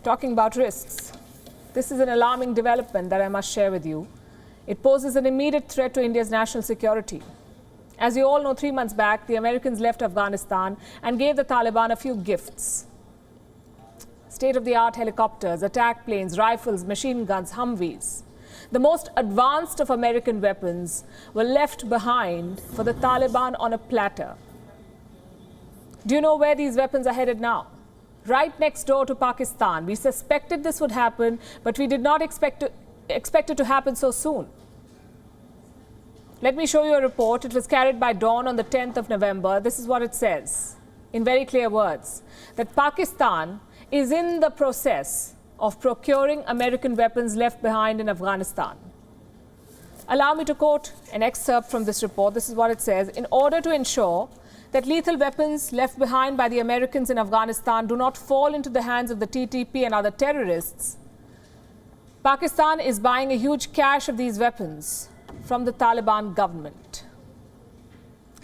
Talking about risks, this is an alarming development that I must share with you. It poses an immediate threat to India's national security. As you all know, 3 months back, the Americans left Afghanistan and gave the Taliban a few gifts. State-of-the-art helicopters, attack planes, rifles, machine guns, Humvees. The most advanced of American weapons were left behind for the Taliban on a platter. Do you know where these weapons are headed now? Right next door to Pakistan. We suspected this would happen, but we did not expect it to happen so soon. Let me show you a report. It was carried by Dawn on the 10th of November. This is what it says, in very clear words, that Pakistan is in the process of procuring American weapons left behind in Afghanistan. Allow me to quote an excerpt from this report. This is what it says. In order to ensure that lethal weapons left behind by the Americans in Afghanistan do not fall into the hands of the TTP and other terrorists, Pakistan is buying a huge cache of these weapons from the Taliban government.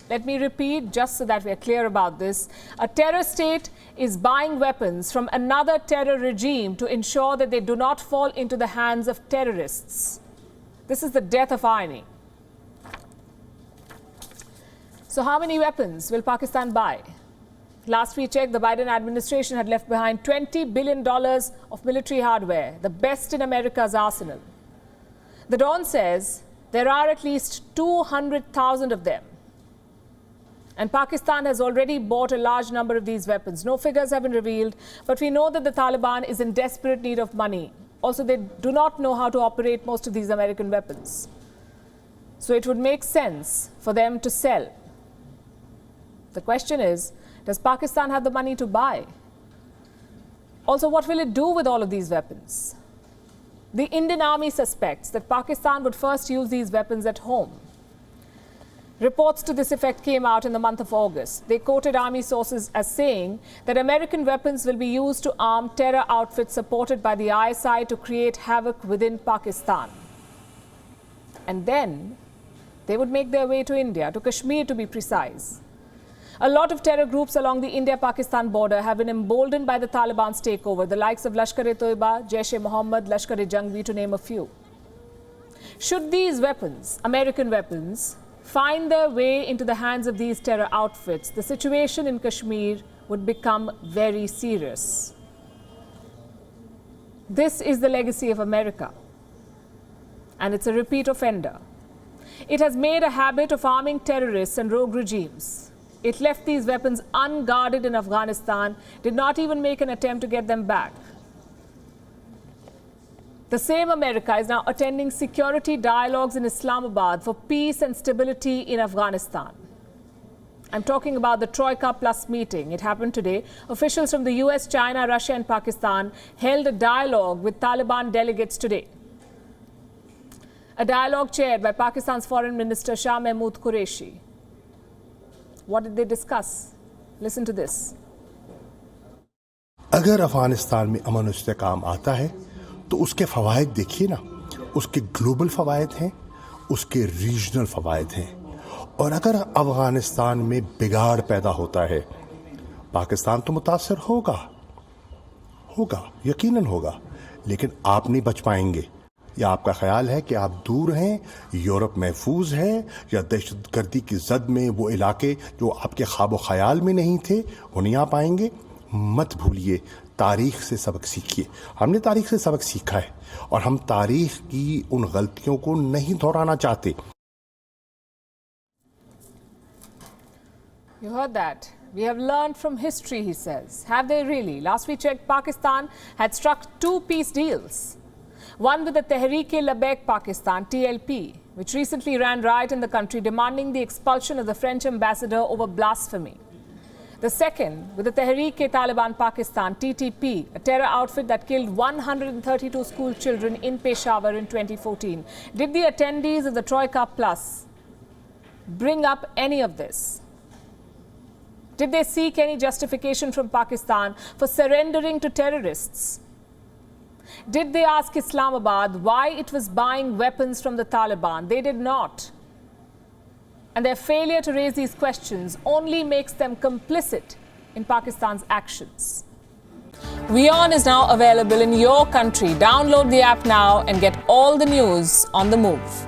Let me repeat, just so that we are clear about this. A terror state is buying weapons from another terror regime to ensure that they do not fall into the hands of terrorists. This is the death of irony. So how many weapons will Pakistan buy? Last we checked, the Biden administration had left behind $20 billion of military hardware, the best in America's arsenal. The Dawn says there are at least 200,000 of them. And Pakistan has already bought a large number of these weapons. No figures have been revealed, but we know that the Taliban is in desperate need of money. Also, they do not know how to operate most of these American weapons. So it would make sense for them to sell. The question is, does Pakistan have the money to buy? Also, what will it do with all of these weapons? The Indian army suspects that Pakistan would first use these weapons at home. Reports to this effect came out in the month of August. They quoted army sources as saying that American weapons will be used to arm terror outfits supported by the ISI to create havoc within Pakistan. And then they would make their way to India, to Kashmir to be precise. A lot of terror groups along the India-Pakistan border have been emboldened by the Taliban's takeover, the likes of Lashkar-e-Toiba, Jaish-e-Mohammed, Lashkar-e-Jangvi, to name a few. Should these weapons, American weapons, find their way into the hands of these terror outfits, the situation in Kashmir would become very serious. This is the legacy of America, and it's a repeat offender. It has made a habit of arming terrorists and rogue regimes. It left these weapons unguarded in Afghanistan, did not even make an attempt to get them back. The same America is now attending security dialogues in Islamabad for peace and stability in Afghanistan. I'm talking about the Troika Plus meeting. It happened today. Officials from the US, China, Russia and Pakistan held a dialogue with Taliban delegates today. A dialogue chaired by Pakistan's Foreign Minister Shah Mahmood Qureshi. What did they discuss? Listen to this. अगर अफगानिस्तान में अमन इस्तेकाम आता है तो उसके फ़वाइद देखिए ना, उसके global फ़वाइद हैं, उसके रीजनल फ़वाइद हैं। और अगर अफगानिस्तान में बिगाड़ पैदा होता है, पाकिस्तान तो मुतासर होगा, यकीनन होगा, लेकिन आप नहीं बच पाएंगे। या आपका ख्याल है कि आप दूर हैं, यूरोप महफूज है, या दहशतगर्दी की जद में वो इलाके जो आपके ख्वाब ख्याल में नहीं थे वो नहीं आ पाएंगे? मत भूलिए, तारीख से सबक सीखिए। हमने तारीख से सबक सीखा है और हम तारीख की उन गलतियों को नहीं दोहराना चाहते। You heard that. We have learned from history, he says. Have they really? Last we checked, Pakistan had struck 2 peace deals. One with the Tehreek-e-Labbaik Pakistan, TLP, which recently ran riot in the country demanding the expulsion of the French ambassador over blasphemy. The second with the Tehreek-e-Taliban Pakistan, TTP, a terror outfit that killed 132 school children in Peshawar in 2014. Did the attendees of the Troika Plus bring up any of this? Did they seek any justification from Pakistan for surrendering to terrorists? Did they ask Islamabad why it was buying weapons from the Taliban? They did not. And their failure to raise these questions only makes them complicit in Pakistan's actions. WION is now available in your country. Download the app now and get all the news on the move.